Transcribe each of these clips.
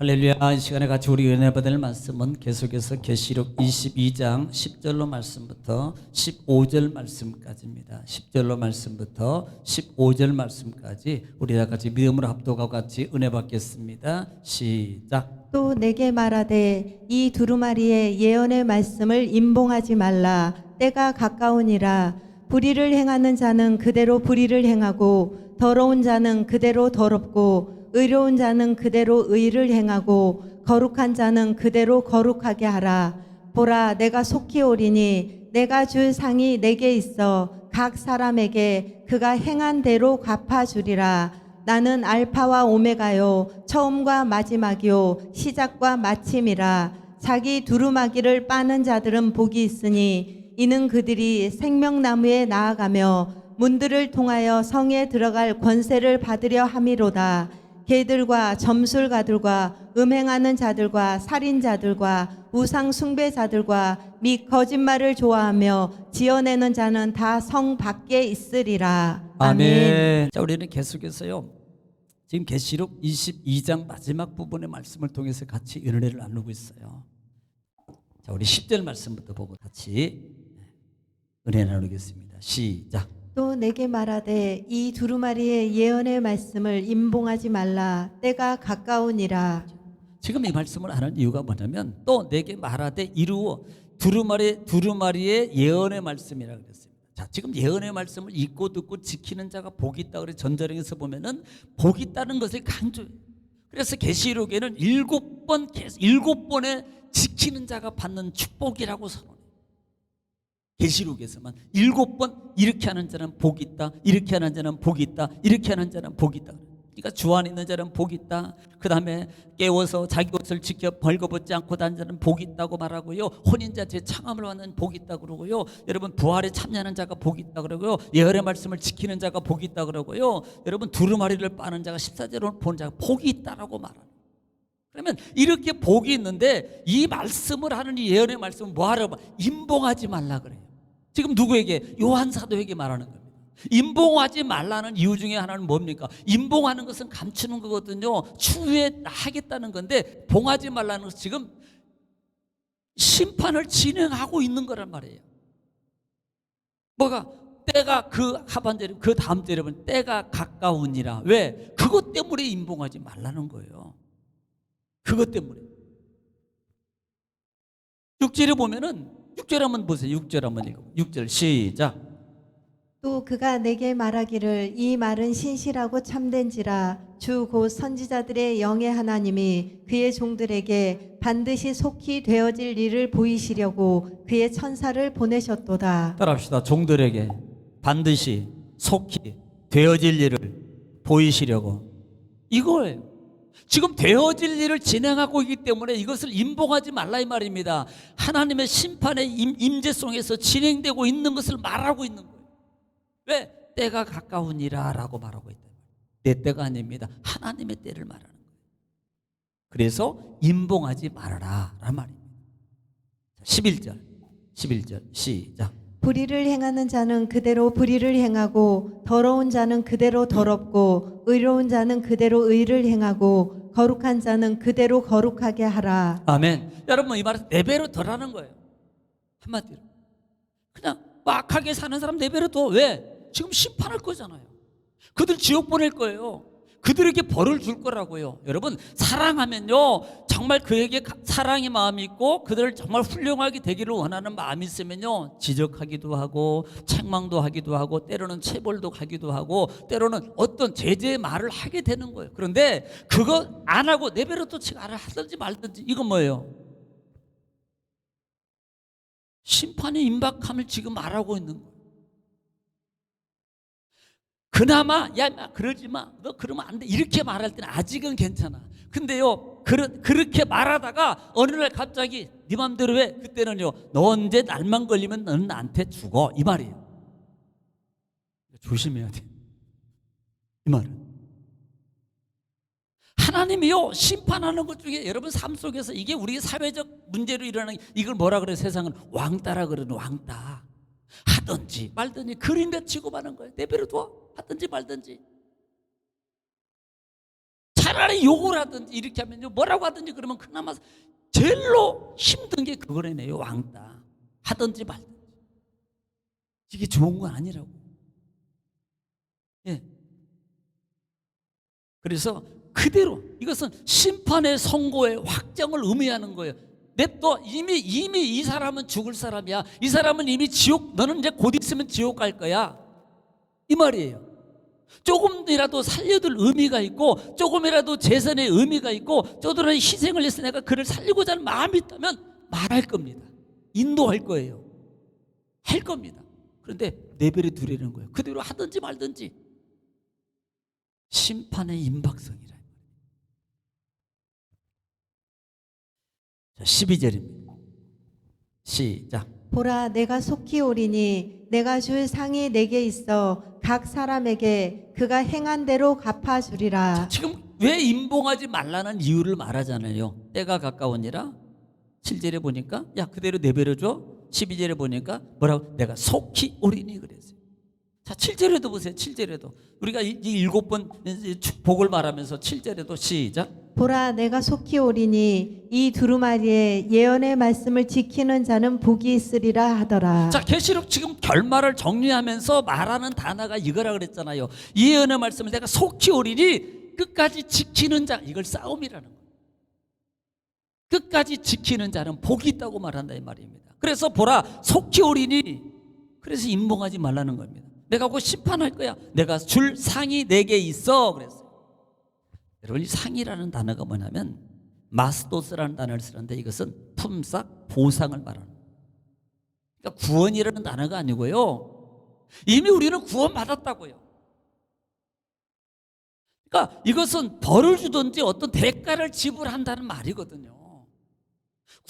할렐루야. 이 시간에 같이 우리 은혜 받을 말씀은 계속해서 계시록 22장 10절로 말씀부터 15절 말씀까지입니다. 10절로 말씀부터 15절 말씀까지 우리 다 같이 믿음으로 합독하고 같이 은혜 받겠습니다. 시작. 또 내게 말하되 이 두루마리의 예언의 말씀을 임봉하지 말라. 때가 가까우니라. 불의를 행하는 자는 그대로 불의를 행하고 더러운 자는 그대로 더럽고 의로운 자는 그대로 의를 행하고 거룩한 자는 그대로 거룩하게 하라. 보라, 내가 속히 오리니 내가 줄 상이 내게 있어 각 사람에게 그가 행한 대로 갚아주리라. 나는 알파와 오메가요, 처음과 마지막이요, 시작과 마침이라. 자기 두루마기를 빠는 자들은 복이 있으니 이는 그들이 생명나무에 나아가며 문들을 통하여 성에 들어갈 권세를 받으려 함이로다. 개들과 점술가들과 음행하는 자들과 살인자들과 우상 숭배자들과 및 거짓말을 좋아하며 지어내는 자는 다 성 밖에 있으리라. 아멘. 자, 우리는 계속해서요, 지금 계시록 22장 마지막 부분의 말씀을 통해서 같이 은혜를 나누고 있어요. 자, 우리 10절 말씀부터 보고 같이 은혜 나누겠습니다. 시작. 또 내게 말하되 이 두루마리의 예언의 말씀을 임봉하지 말라. 때가 가까우니라. 지금 이 말씀을 하는 이유가 뭐냐면, 또 내게 말하되 이루어 두루마리의 예언의 말씀이라고 그랬습니다. 자, 지금 예언의 말씀을 읽고 듣고 지키는 자가 복이 있다 그래. 전자령에서 보면은 복이 있다는 것을 강조해요. 그래서 계시록에는 7번에 지키는 자가 받는 축복이라고 선언해요. 계시록에서만 7번 이렇게 하는 자는 복이 있다, 이렇게 하는 자는 복이 있다, 이렇게 하는 자는 복이 있다. 그러니까 주 안에 있는 자는 복이 있다. 그 다음에 깨워서 자기 옷을 지켜 벌거벗지 않고 다니는 자는 복이 있다고 말하고요. 혼인자 재창함을 받는 복이 있다 그러고요. 여러분 부활에 참여하는 자가 복이 있다 그러고요. 예언의 말씀을 지키는 자가 복이 있다 그러고요. 여러분 두루마리를 빠는 자가 14제로 보는 자가 복이 있다라고 말하는. 그러면 이렇게 복이 있는데 이 말씀을 하는 이 예언의 말씀은 뭐하라고? 임봉하지 말라 그래요. 지금 누구에게? 요한 사도에게 말하는 겁니다. 임봉하지 말라는 이유 중에 하나는 뭡니까? 임봉하는 것은 감추는 거거든요. 추후에 하겠다는 건데, 봉하지 말라는 것은 지금 심판을 진행하고 있는 거란 말이에요. 뭐가? 때가 그 하반절에, 그 다음 절에 보면 때가 가까우니라. 왜? 그것 때문에 임봉하지 말라는 거예요. 그것 때문에. 6절에 보면은, 6절 한번 보세요. 6절 한번 읽어. 6절 시작. 또 그가 내게 말하기를 이 말은 신실하고 참된지라. 주 곧 선지자들의 영의 하나님이 그의 종들에게 반드시 속히 되어질 일을 보이시려고 그의 천사를 보내셨도다. 따라합시다. 종들에게 반드시 속히 되어질 일을 보이시려고. 이거예요. 지금 되어질 일을 진행하고 있기 때문에 이것을 임봉하지 말라 이 말입니다. 하나님의 심판의 임재성에서 진행되고 있는 것을 말하고 있는 거예요. 왜? 때가 가까우니라 라고 말하고 있다. 내 때가 아닙니다. 하나님의 때를 말하는 거예요. 그래서 임봉하지 말아라 라는 말입니다. 11절 시작. 불의를 행하는 자는 그대로 불의를 행하고 더러운 자는 그대로 더럽고 의로운 자는 그대로 의를 행하고 거룩한 자는 그대로 거룩하게 하라. 아멘. 여러분 이 말은 네 배로 덜하는 거예요. 한마디로 그냥 악하게 사는 사람 네 배로 더. 왜? 지금 심판할 거잖아요. 그들 지옥 보낼 거예요. 그들에게 벌을 줄 거라고요. 여러분 사랑하면요, 정말 그에게 사랑의 마음이 있고 그들을 정말 훌륭하게 되기를 원하는 마음이 있으면요, 지적하기도 하고 책망도 하기도 하고 때로는 체벌도 하기도 하고 때로는 어떤 제재의 말을 하게 되는 거예요. 그런데 그거 안 하고 내버려 둬치고 하든지 말든지, 이건 뭐예요? 심판의 임박함을 지금 말하고 있는 거예요. 그나마 야 그러지 마, 너 그러면 안 돼, 이렇게 말할 때는 아직은 괜찮아. 근데요, 그렇게 말하다가 어느 날 갑자기 네 맘대로 해. 그때는요, 너 언제 날만 걸리면 너는 나한테 죽어, 이 말이에요. 조심해야 돼, 이 말은. 하나님이요, 심판하는 것 중에 여러분 삶 속에서 이게 우리 사회적 문제로 일어나는, 이걸 뭐라 그래? 세상은 왕따라 그러는. 왕따. 하든지 말든지 그림에 취급하는 거예요. 내버려 둬. 하든지 말든지. 차라리 욕을 하든지 이렇게 하면요, 뭐라고 하든지 그러면 그나마 제일로 힘든 게 그거래네요. 왕따 하든지 말든지. 이게 좋은 건 아니라고. 예. 그래서 그대로 이것은 심판의 선고의 확정을 의미하는 거예요. 냅둬. 이미 이 사람은 죽을 사람이야. 이 사람은 이미 지옥, 너는 이제 곧 있으면 지옥 갈 거야, 이 말이에요. 조금이라도 살려둘 의미가 있고, 조금이라도 재선의 의미가 있고, 조금이라도 희생을 해서 내가 그를 살리고자 하는 마음이 있다면 말할 겁니다. 인도할 거예요. 할 겁니다. 그런데 내버려 두려는 거예요. 그대로 하든지 말든지. 심판의 임박성이라. 자, 12절입니다. 시작. 보라, 내가 속히 오리니 내가 줄 상이 내게 있어 각 사람에게 그가 행한 대로 갚아주리라. 지금 왜 임봉하지 말라는 이유를 말하잖아요. 때가 가까우니라. 7절에 보니까 야 그대로 내버려줘. 12절에 보니까 뭐라고? 내가 속히 오리니 그랬어요. 자, 7절에도 보세요. 7절에도 우리가 이 7번 축복을 말하면서 7절에도 시작. 보라, 내가 속히 오리니 이 두루마리에 예언의 말씀을 지키는 자는 복이 있으리라 하더라. 자, 계시록 지금 결말을 정리하면서 말하는 단어가 이거라 그랬잖아요. 예언의 말씀을 내가 속히 오리니 끝까지 지키는 자, 이걸 싸움이라는 거예요. 끝까지 지키는 자는 복이 있다고 말한다 이 말입니다. 그래서 보라, 속히 오리니, 그래서 임봉하지 말라는 겁니다. 내가 곧 심판할 거야. 내가 줄 상이 내게 있어 그랬어요. 여러분, 이 상이라는 단어가 뭐냐면 마스도스라는 단어를 쓰는데 이것은 품삯, 보상을 말하는 거예요. 그러니까 구원이라는 단어가 아니고요, 이미 우리는 구원받았다고요. 그러니까 이것은 벌을 주든지 어떤 대가를 지불한다는 말이거든요.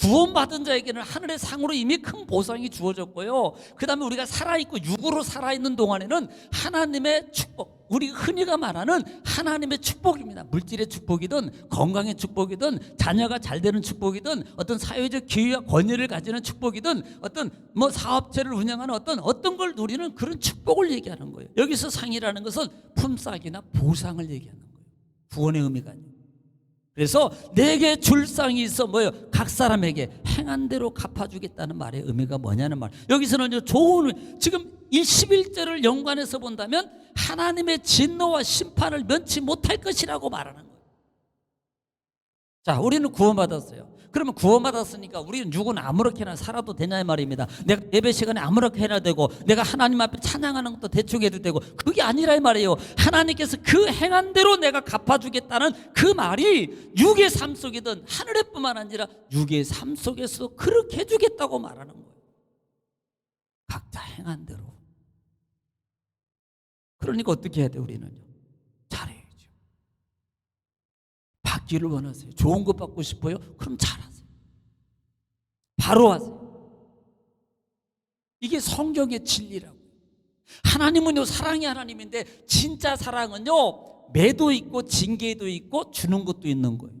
구원받은 자에게는 하늘의 상으로 이미 큰 보상이 주어졌고요, 그 다음에 우리가 살아있고 육으로 살아있는 동안에는 하나님의 축복, 우리 흔히가 말하는 하나님의 축복입니다. 물질의 축복이든 건강의 축복이든 자녀가 잘 되는 축복이든 어떤 사회적 기회와 권위를 가지는 축복이든 어떤 뭐 사업체를 운영하는 어떤 걸 누리는 그런 축복을 얘기하는 거예요. 여기서 상이라는 것은 품삯이나 보상을 얘기하는 거예요. 구원의 의미가 아니에요. 그래서 내게 줄 상이 있어 뭐예요? 각 사람에게 행한 대로 갚아주겠다는 말의 의미가 뭐냐는 말. 여기서는 좋은, 지금 이 11절을 연관해서 본다면 하나님의 진노와 심판을 면치 못할 것이라고 말하는 거예요. 자, 우리는 구원받았어요. 그러면 구원받았으니까 우리는 누구나 아무렇게나 살아도 되냐 이 말입니다. 내가 예배 시간에 아무렇게 해야 되고, 내가 하나님 앞에 찬양하는 것도 대충 해도 되고, 그게 아니라 이 말이에요. 하나님께서 그 행한 대로 내가 갚아주겠다는 그 말이 육의 삶 속이든 하늘의 뿐만 아니라 육의 삶 속에서도 그렇게 해주겠다고 말하는 거예요. 각자 행한 대로. 그러니까 어떻게 해야 돼? 우리는요, 잘해야죠. 받기를 원하세요. 좋은 것 받고 싶어요? 그럼 잘하세요. 바로 하세요. 이게 성경의 진리라고. 하나님은요, 사랑의 하나님인데 진짜 사랑은요, 매도 있고 징계도 있고 주는 것도 있는 거예요.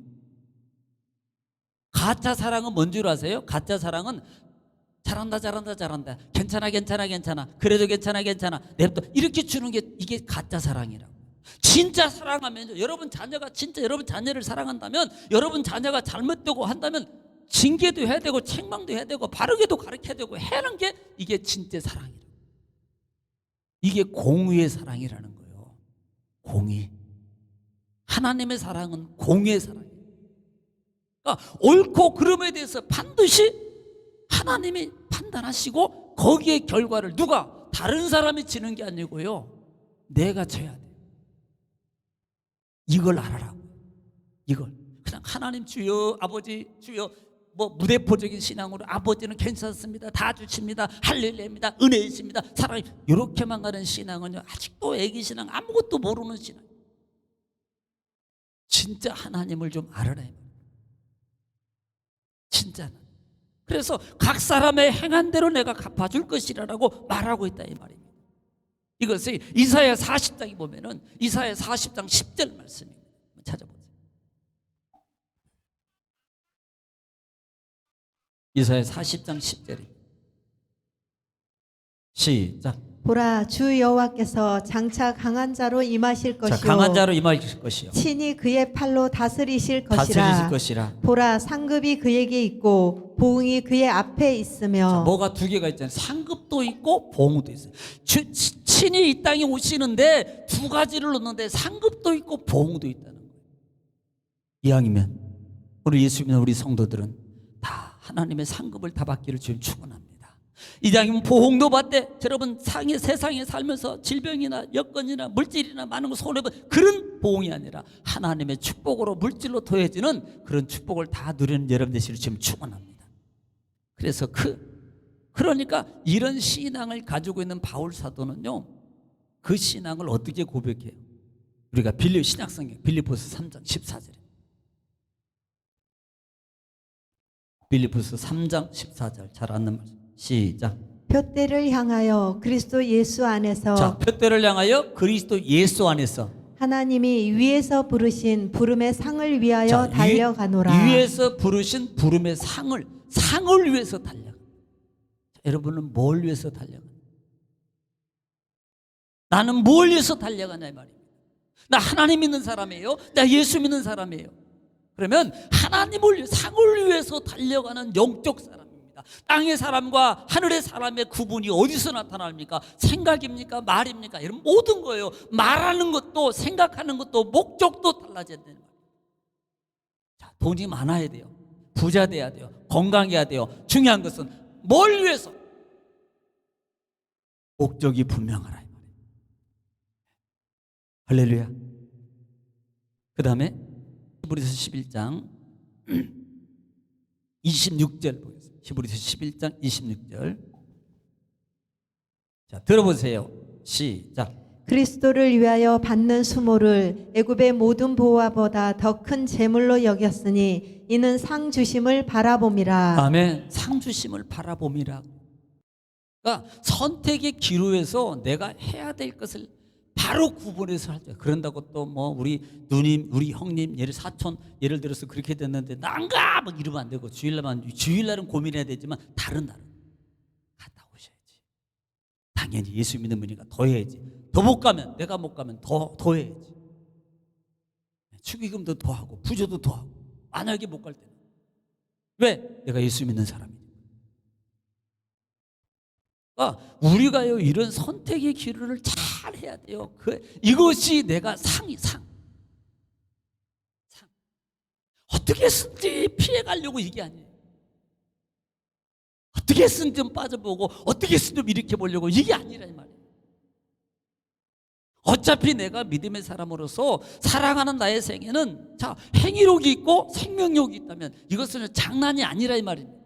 가짜 사랑은 뭔 줄 아세요? 가짜 사랑은 잘한다 괜찮아 그래도 괜찮아 냅둬 이렇게 주는 게 이게 가짜 사랑이라고. 진짜 사랑하면, 여러분 자녀가 진짜 여러분 자녀를 사랑한다면, 여러분 자녀가 잘못되고 한다면 징계도 해야 되고 책망도 해야 되고 바르게도 가르쳐야 되고 하는 게 이게 진짜 사랑이라고. 이게 공의의 사랑이라는 거예요. 공의. 하나님의 사랑은 공의의 사랑이에요. 그러니까 옳고 그름에 대해서 반드시 하나님이 판단하시고 거기에 결과를 누가, 다른 사람이 지는 게 아니고요, 내가 져야 돼. 이걸 알아라고. 이걸 그냥 하나님 주여, 아버지 주여, 뭐 무대포적인 신앙으로 아버지는 괜찮습니다, 다 주십니다, 할렐루야입니다, 은혜이십니다, 사랑, 이렇게만 가는 신앙은요, 아직도 애기 신앙, 아무것도 모르는 신앙. 진짜 하나님을 좀 알아라. 진짜는. 그래서 각 사람의 행한 대로 내가 갚아줄 것이라고 말하고 있다 이 말입니다. 이것이 이사야 40장에 보면은 이사야 40장 10절 말씀입니다. 찾아보세요. 이사야 40장 10절입니다. 시작. 보라, 주 여호와께서 장차 강한 자로 임하실 자, 것이요 강한 자로 임하실 것이요 친히 그의 팔로 다스리실 다스리실 것이라. 것이라. 보라, 상급이 그에게 있고 보응이 그의 앞에 자, 있으며. 뭐가 두 개가 있잖아요. 상급도 있고 보응도 있어요. 친히 이 땅에 오시는데 두 가지를 놓는데 상급도 있고 보응도 있다는 거예요. 이왕이면 우리 예수 믿는 우리 성도들은 다 하나님의 상급을 다 받기를 주님 축원합니다. 이왕이면 보응도 받되, 여러분 세상에 살면서 질병이나 여건이나 물질이나 많은 거 손해본 그런 보응이 아니라 하나님의 축복으로 물질로 더해지는 그런 축복을 다 누리는 여러분 되시기를 주님 축원합니다. 그래서 그러니까 이런 신앙을 가지고 있는 바울 사도는요, 그 신앙을 어떻게 고백해요? 우리가 신약성경 빌립보서 3장 14절에 빌립보서 3장 14절 잘 아는 말씀. 시작. 표대를 향하여 그리스도 예수 안에서. 자, 표대를 향하여 그리스도 예수 안에서 하나님이 위에서 부르신 부름의 상을 위하여 자, 달려가노라. 위에서 부르신 부름의 상을 위해서 달려가. 여러분은 뭘 위해서 달려가? 나는 뭘 위해서 달려가냐 이 말입니다. 나 하나님 믿는 사람이에요. 나 예수 믿는 사람이에요. 그러면 하나님을 위해 상을 위해서 달려가는 영적 사람입니다. 땅의 사람과 하늘의 사람의 구분이 어디서 나타납니까? 생각입니까? 말입니까? 이런 모든 거예요. 말하는 것도 생각하는 것도 목적도 달라져야 되는 거예요. 자, 돈이 많아야 돼요. 부자 돼야 돼요. 건강해야 돼요. 중요한 것은 뭘 위해서? 목적이 분명하라 이 말이에요. 할렐루야. 그 다음에 히브리서 11장 26절 보겠습니다. 히브리서 11장 26절. 자, 들어보세요. 시작. 그리스도를 위하여 받는 수모를 애굽의 모든 보화보다 더 큰 재물로 여겼으니 이는 상 주심을 바라봄이라. 아멘. 상 주심을 바라봄이라. 그러니까 선택의 기로에서 내가 해야 될 것을 바로 구분해서 할 때, 그런다고 또 뭐 우리 누님, 우리 형님, 사촌 예를 들어서 그렇게 됐는데 난가 막 이러면 안 되고, 주일날은 고민해야 되지만 다른 날은 갔다 오셔야지. 당연히 예수 믿는 분이니까 더 해야지. 더 못 가면, 내가 못 가면 더 해야지. 축의금도 더 하고 부조도 더 하고. 만약에 못 갈 때는 왜? 내가 예수 믿는 사람이니까. 우리가요 이런 선택의 기로를 잘 해야 돼요. 이것이 내가 상. 어떻게 했든지 피해가려고 이게 아니에요. 어떻게 했든 좀 빠져보고 어떻게 했든 좀 일으켜 보려고 이게 아니라 이 말이에요. 어차피 내가 믿음의 사람으로서 살아가는 나의 생애는 자, 행위력이 있고 생명력이 있다면 이것은 장난이 아니라 이 말입니다.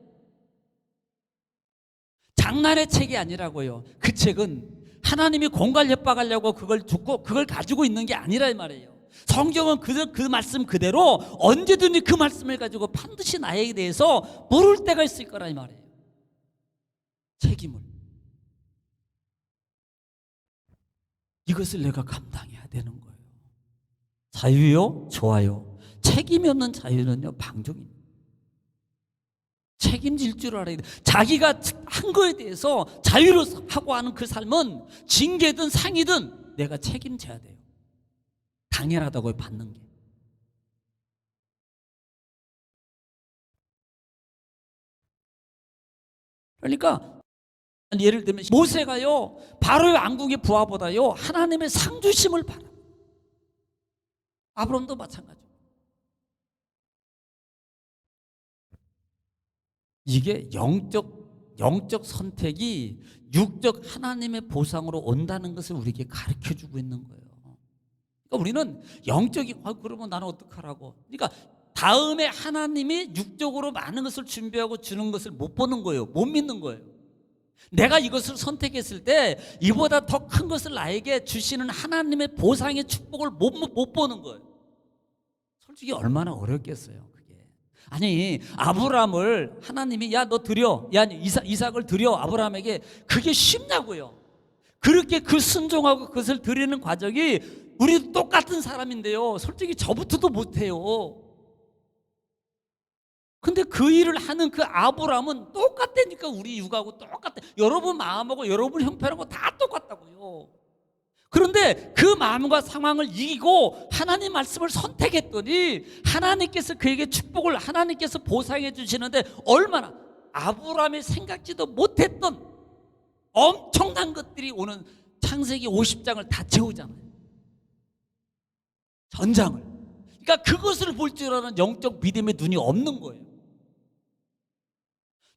장난의 책이 아니라고요. 그 책은 하나님이 공갈 협박하려고 그걸 듣고 그걸 가지고 있는 게 아니라 이 말이에요. 성경은 그 말씀 그대로 언제든지 그 말씀을 가지고 반드시 나에 대해서 물을 때가 있을 거라 이 말이에요. 책임을. 이것을 내가 감당해야 되는 거예요. 자유요? 좋아요. 책임이 없는 자유는요, 방종입니다. 책임질 줄 알아야 돼. 자기가 한 거에 대해서 자유로 하고 하는 그 삶은 징계든 상이든 내가 책임져야 돼요. 당연하다고 받는 게. 그러니까 예를 들면 모세가요 바로의 왕궁의 부하보다요 하나님의 상 주심을 바라. 아브라함도 마찬가지. 이게 영적 선택이 육적 하나님의 보상으로 온다는 것을 우리에게 가르쳐주고 있는 거예요. 그러니까 우리는 영적인 그러면 나는 어떡하라고. 그러니까 다음에 하나님이 육적으로 많은 것을 준비하고 주는 것을 못 보는 거예요. 못 믿는 거예요. 내가 이것을 선택했을 때 이보다 더 큰 것을 나에게 주시는 하나님의 보상의 축복을 못 보는 거예요. 솔직히 얼마나 어렵겠어요. 아니 아브라함을 하나님이 야 너 드려, 야 이삭을 드려 아브라함에게, 그게 쉽냐고요. 그렇게 그 순종하고 그것을 드리는 과정이 우리도 똑같은 사람인데요 솔직히 저부터도 못해요. 근데 그 일을 하는 그 아브라함은 똑같다니까. 우리 육하고 똑같아. 여러분 마음하고 여러분 형편하고 다 똑같다고요. 그런데 그 마음과 상황을 이기고 하나님 말씀을 선택했더니 하나님께서 그에게 축복을, 하나님께서 보상해 주시는데 얼마나 아브라함이 생각지도 못했던 엄청난 것들이 오는 창세기 50장을 다 채우잖아요. 전장을. 그러니까 그것을 볼 줄 아는 영적 믿음의 눈이 없는 거예요.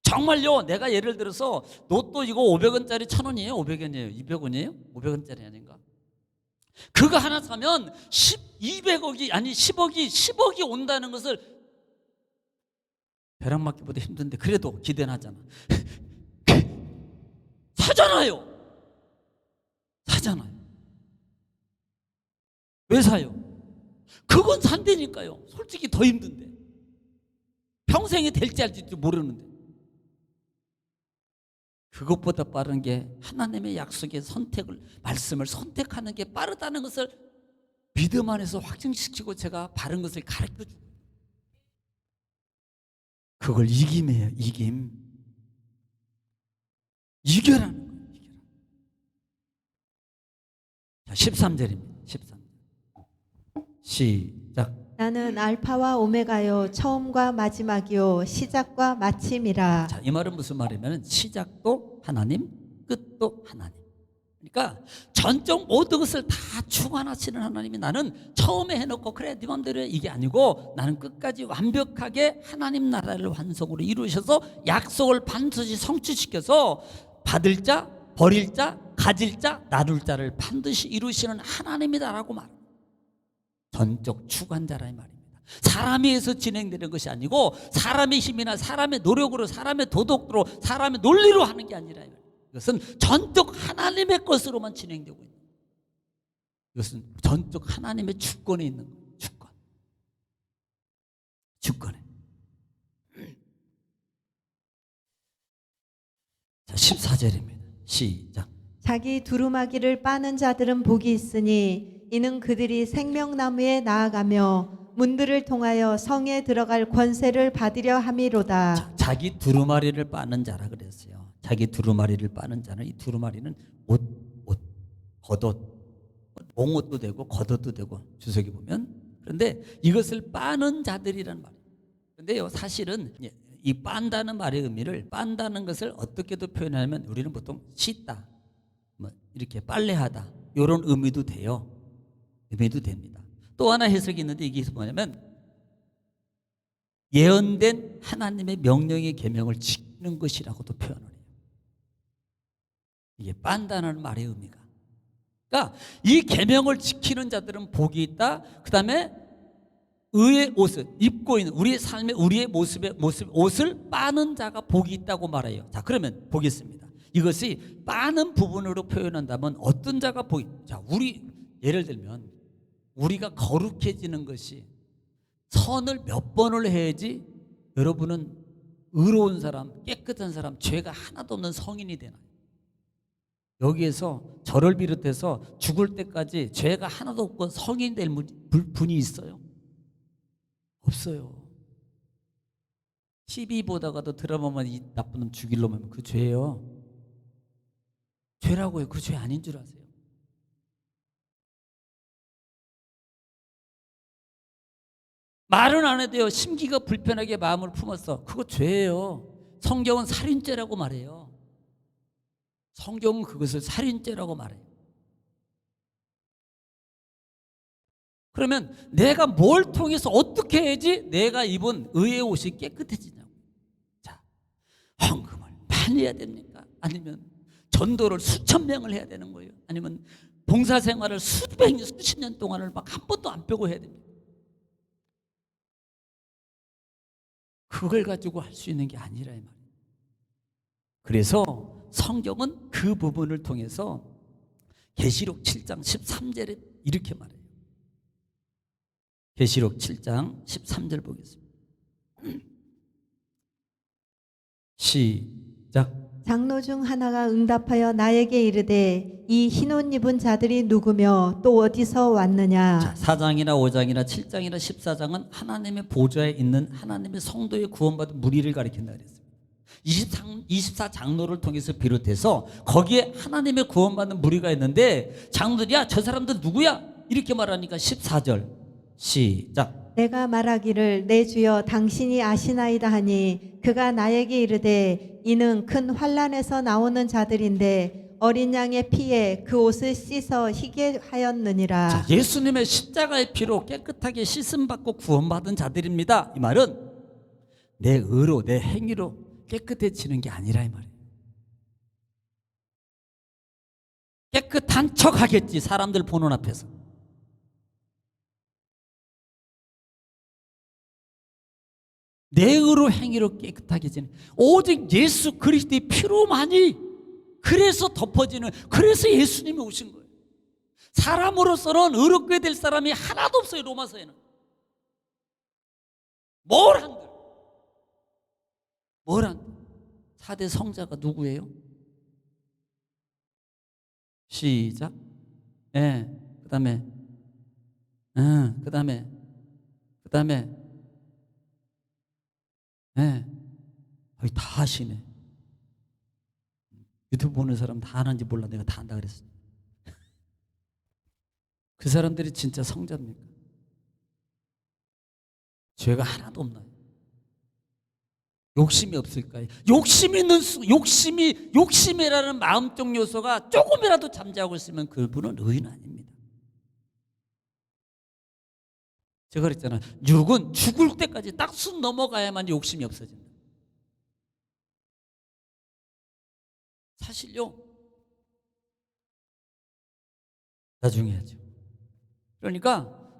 정말요. 내가 예를 들어서 로또 이거 500원짜리 1000원이에요? 500원이에요? 200원이에요? 500원짜리 아닌가? 그거 하나 사면 200억이 아니 10억이 온다는 것을 벼락 맞기보다 힘든데 그래도 기대는 하잖아. 사잖아요. 왜 사요? 그건 산다니까요. 솔직히 더 힘든데. 평생에 될지 알지도 모르는데. 그것보다 빠른 게 하나님의 약속의 선택을, 말씀을 선택하는 게 빠르다는 것을 믿음 안에서 확증시키고 제가 바른 것을 가르쳐 주고, 그걸 이김이에요. 이겨라는 거예요. 이겨라. 자, 13절입니다. 13절. 시작. 나는 알파와 오메가요 처음과 마지막이요 시작과 마침이라. 자, 이 말은 무슨 말이냐면 시작도 하나님, 끝도 하나님. 그러니까 전적 모든 것을 다 주관하시는 하나님이 나는 처음에 해놓고 그래 네 맘대로 해 이게 아니고 나는 끝까지 완벽하게 하나님 나라를 완성으로 이루셔서 약속을 반드시 성취시켜서 받을 자, 버릴 자, 가질 자, 나눌 자를 반드시 이루시는 하나님이다라고 말합니다. 전적 주관자라 이 말입니다. 사람에 의해서 진행되는 것이 아니고 사람의 힘이나 사람의 노력으로, 사람의 도덕으로, 사람의 논리로 하는 게 아니라 이것은 전적 하나님의 것으로만 진행되고 있는 거예요. 이것은 전적 하나님의 주권에 있는 거예요. 주권에. 자, 14절입니다. 시작. 자기 두루마기를 빠는 자들은 복이 있으니 이는 그들이 생명나무에 나아가며 문들을 통하여 성에 들어갈 권세를 받으려 함이로다. 자, 자기 두루마리를 빠는 자라 그랬어요. 자기 두루마리를 빠는 자는, 이 두루마리는 겉옷, 몽옷도 되고 겉옷도 되고 주석이 보면. 그런데 이것을 빠는 자들이란 말이에요. 그런데요, 사실은 이 빤다는 말의 의미를, 빤다는 것을 어떻게도 표현하면 우리는 보통 씻다, 뭐 이렇게 빨래하다 이런 의미도 돼요. 의미도 됩니다. 또 하나 해석이 있는데 이게 뭐냐면 예언된 하나님의 명령의 계명을 지키는 것이라고도 표현을 해요. 이게 빤다는 말의 의미가. 그러니까 이 계명을 지키는 자들은 복이 있다. 그 다음에 의의 옷을 입고 있는 우리의 삶의 우리의 모습 옷을 빠는 자가 복이 있다고 말해요. 자, 그러면 보겠습니다. 이것이 빠는 부분으로 표현한다면 어떤 자가 복이? 자, 우리 예를 들면 우리가 거룩해지는 것이 선을 몇 번을 해야지 여러분은 의로운 사람, 깨끗한 사람, 죄가 하나도 없는 성인이 되나요? 여기에서 저를 비롯해서 죽을 때까지 죄가 하나도 없고 성인 될 분이 있어요? 없어요. TV 보다가도 드라마만 이 나쁜 놈 죽일 놈 하면 그 죄예요. 죄라고요. 그 죄 아닌 줄 아세요? 말은 안 해도요, 심기가 불편하게 마음을 품었어. 그거 죄예요. 성경은 살인죄라고 말해요. 성경은 그것을 살인죄라고 말해요. 그러면 내가 뭘 통해서 어떻게 해야지 내가 입은 의의 옷이 깨끗해지냐고. 자, 헌금을 많이 해야 됩니까? 아니면 전도를 수천 명을 해야 되는 거예요? 아니면 봉사생활을 수십 년 동안을 막 한 번도 안 빼고 해야 됩니까? 그걸 가지고 할 수 있는 게 아니라 이 말이에요. 그래서 성경은 그 부분을 통해서 계시록 7장 13절에 이렇게 말해요. 계시록 7장 13절 보겠습니다. 시작. 장로 중 하나가 응답하여 나에게 이르되 이 흰옷 입은 자들이 누구며 또 어디서 왔느냐. 자, 4장이나 5장이나 7장이나 14장은 하나님의 보좌에 있는 하나님의 성도의 구원받은 무리를 가리킨다 그랬어요. 24장로를 통해서 비롯해서 거기에 하나님의 구원받는 무리가 있는데, 장로들이 야, 저 사람들 누구야? 이렇게 말하니까 14절 시작. 내가 말하기를 내 주여 당신이 아시나이다 하니 그가 나에게 이르되 이는 큰 환난에서 나오는 자들인데 어린 양의 피에 그 옷을 씻어 희게 하였느니라. 자, 예수님의 십자가의 피로 깨끗하게 씻음받고 구원받은 자들입니다. 이 말은 내 의로 내 행위로 깨끗해지는 게 아니라 이 말이에요. 깨끗한 척 하겠지, 사람들 보는 앞에서. 내 의로 행위로 깨끗하게 지는 오직 예수 그리스도의 피로만이, 그래서 덮어지는, 그래서 예수님이 오신 거예요. 사람으로서는 의롭게 될 사람이 하나도 없어요. 로마서에는 뭘 한들 4대 성자가 누구예요? 시작. 예. 그다음에 예. 다 하시네. 유튜브 보는 사람 다 하는지 몰라. 내가 다 한다 그랬어. 그 사람들이 진짜 성자입니까? 죄가 하나도 없나요? 욕심이 없을까요? 욕심이라는 마음적 요소가 조금이라도 잠재하고 있으면 그분은 의인 아닙니다. 제가 그랬잖아요. 육은 죽을 때까지 딱 숨 넘어가야만 욕심이 없어진다. 사실요, 나중에 하죠. 그러니까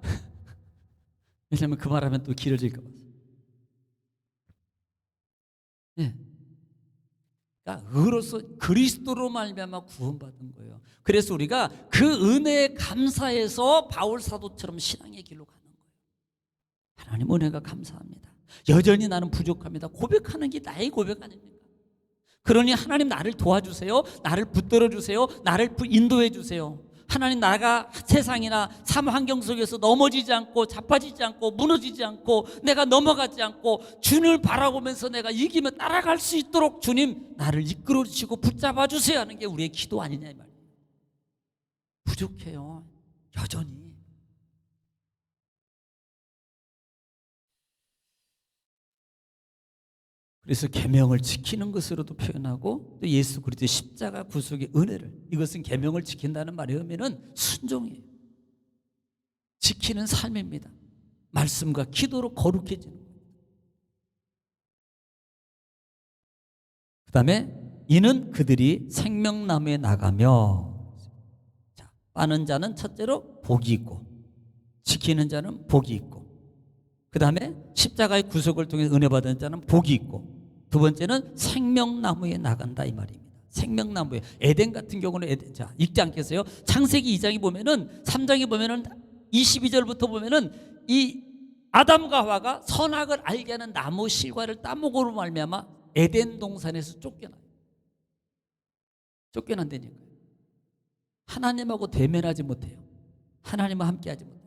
왜냐면 그 말하면 또 길어질까 봐. 예. 그러니까 의로서 그리스도로 말미암아 구원받은 거예요. 그래서 우리가 그 은혜에 감사해서 바울 사도처럼 신앙의 길로 가는 거예요. 하나님 은혜가 감사합니다. 여전히 나는 부족합니다. 고백하는 게 나의 고백 아닙니까? 그러니 하나님 나를 도와주세요. 나를 붙들어 주세요. 나를 인도해 주세요. 하나님, 나가 세상이나 삶 환경 속에서 넘어지지 않고 자빠지지 않고 무너지지 않고 내가 넘어가지 않고 주님을 바라보면서 내가 이기며 따라갈 수 있도록 주님 나를 이끌어 주시고 붙잡아 주세요 하는 게 우리의 기도 아니냐 이 말이에요. 부족해요. 여전히. 그래서 계명을 지키는 것으로도 표현하고, 또 예수 그리스도의 십자가 구속의 은혜를, 이것은 계명을 지킨다는 말의 의미는 순종이에요. 지키는 삶입니다. 말씀과 기도로 거룩해지는 거예요. 그 다음에 이는 그들이 생명나무에 나가며, 자, 빠는 자는 첫째로 복이 있고 지키는 자는 복이 있고, 그 다음에 십자가의 구속을 통해 은혜 받은 자는 복이 있고, 두 번째는 생명나무에 나간다 이 말입니다. 생명나무에, 에덴 같은 경우는 자, 읽지 않겠어요? 창세기 2장에 보면은, 3장에 보면은 22절부터 보면은 이 아담과 하와가 선악을 알게 하는 나무 실과를 따먹으로 말미암아 에덴 동산에서 쫓겨난다니까요. 하나님하고 대면하지 못해요. 하나님과 함께하지 못해요.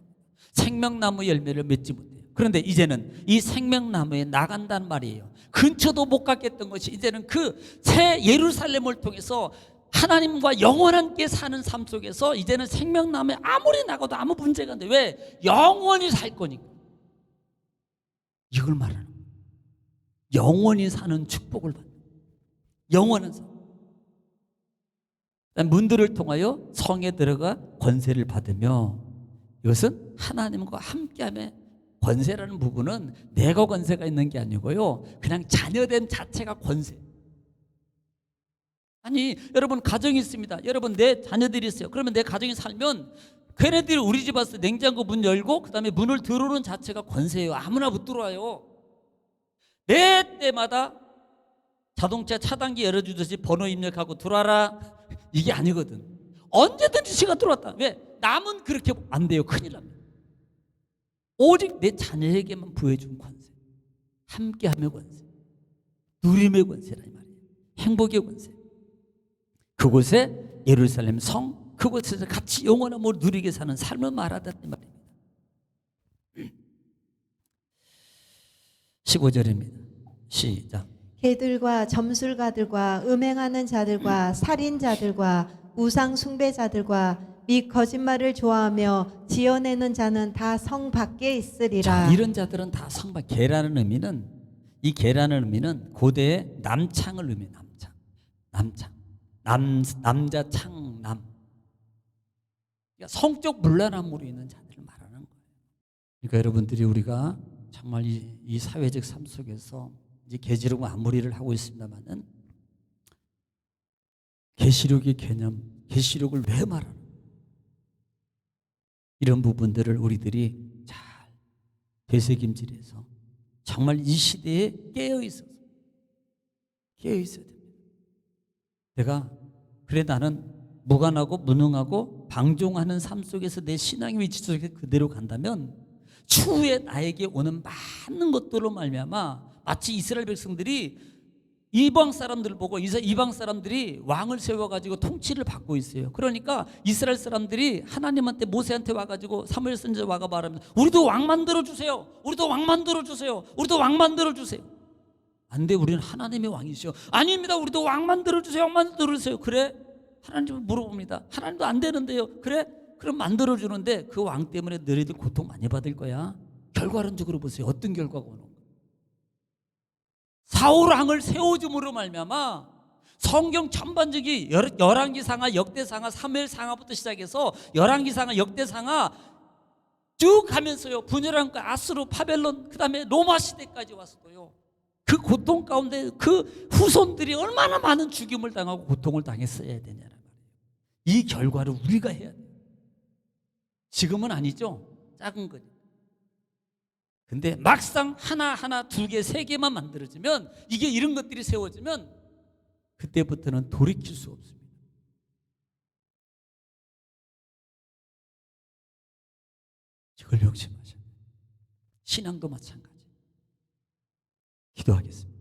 생명나무 열매를 맺지 못해요. 그런데 이제는 이 생명나무에 나간다는 말이에요. 근처도 못 갔겠던 것이 이제는 그 새 예루살렘을 통해서 하나님과 영원하게 사는 삶 속에서 이제는 생명나무에 아무리 나가도 아무 문제가 안 돼. 왜? 영원히 살 거니까. 이걸 말하는 거예요. 영원히 사는 축복을 받는 거예요. 영원한 삶. 문들을 통하여 성에 들어가 권세를 받으며, 이것은 하나님과 함께함에, 권세라는 부분은 내가 권세가 있는 게 아니고요, 그냥 자녀된 자체가 권세. 아니, 여러분 가정이 있습니다. 여러분 내 자녀들이 있어요. 그러면 내 가정이 살면 걔네들이 우리 집 와서 냉장고 문 열고 그 다음에 문을 들어오는 자체가 권세예요. 아무나 못 들어와요. 매 때마다 자동차 차단기 열어주듯이 번호 입력하고 들어와라, 이게 아니거든. 언제든지 지가 들어왔다. 왜? 남은 그렇게 안 돼요. 큰일 납니다. 오직 내 자녀에게만 부여준 권세, 함께함의 권세, 누림의 권세라 이 말이에요. 행복의 권세. 그곳에 예루살렘 성, 그곳에서 같이 영원함을 누리게 사는 삶을 말하다는 말입니다. 15절입니다. 시작. 개들과 점술가들과 음행하는 자들과 살인자들과 우상 숭배자들과 및 거짓말을 좋아하며 지어내는 자는 다 성 밖에 있으리라. 자, 이런 자들은 다 성 밖. 개라는 의미는, 이 개라는 의미는 고대의 남창을 의미해요. 남창. 남자 창남. 그러니까 성적 문란함으로 있는 자들을 말하는 거예요. 그러니까 여러분들이 우리가 정말 이 사회적 삶 속에서 이제 계시록 마무리를 하고 있습니다만은 계시록의 개념, 계시록을 왜 말하는 이런 부분들을 우리들이 잘 되새김질해서 정말 이 시대에 깨어 있어야 됩니다. 그래 나는 무관하고 무능하고 방종하는 삶 속에서 내 신앙의 위치 속에 그대로 간다면 추후에 나에게 오는 많은 것들로 말미암아 마치 이스라엘 백성들이 이방 사람들을 보고 이방 사람들이 왕을 세워가지고 통치를 받고 있어요. 그러니까 이스라엘 사람들이 하나님한테 모세한테 와가지고 사무엘 선지자 와가 말합니다. 우리도 왕 만들어 주세요. 우리도 왕 만들어 주세요. 우리도 왕 만들어 주세요. 안 돼, 우리는 하나님의 왕이시오. 아닙니다, 우리도 왕 만들어 주세요. 왕 만들어 주세요. 그래? 하나님 물어봅니다. 하나님도 안 되는데요. 그래? 그럼 만들어 주는데 그 왕 때문에 너희들 고통 많이 받을 거야. 결과론적으로 보세요. 어떤 결과가 오는 거야? 사울 왕을 세워줌으로 말미암아 성경 전반적이 열왕기상하, 역대상하, 사무엘상하부터 시작해서 열왕기상하, 역대상하 쭉 가면서요, 분열함과 아수르, 바벨론, 그 다음에 로마 시대까지 왔어요. 그 고통 가운데 그 후손들이 얼마나 많은 죽임을 당하고 고통을 당했어야 되냐는 말이에요. 이 결과를 우리가 해야 돼요. 지금은 아니죠. 작은 거죠. 근데 막상 하나, 두 개, 세 개만 만들어지면, 이게 이런 것들이 세워지면 그때부터는 돌이킬 수 없습니다. 이걸 명심하셔야 돼요. 신앙도 마찬가지. 기도하겠습니다.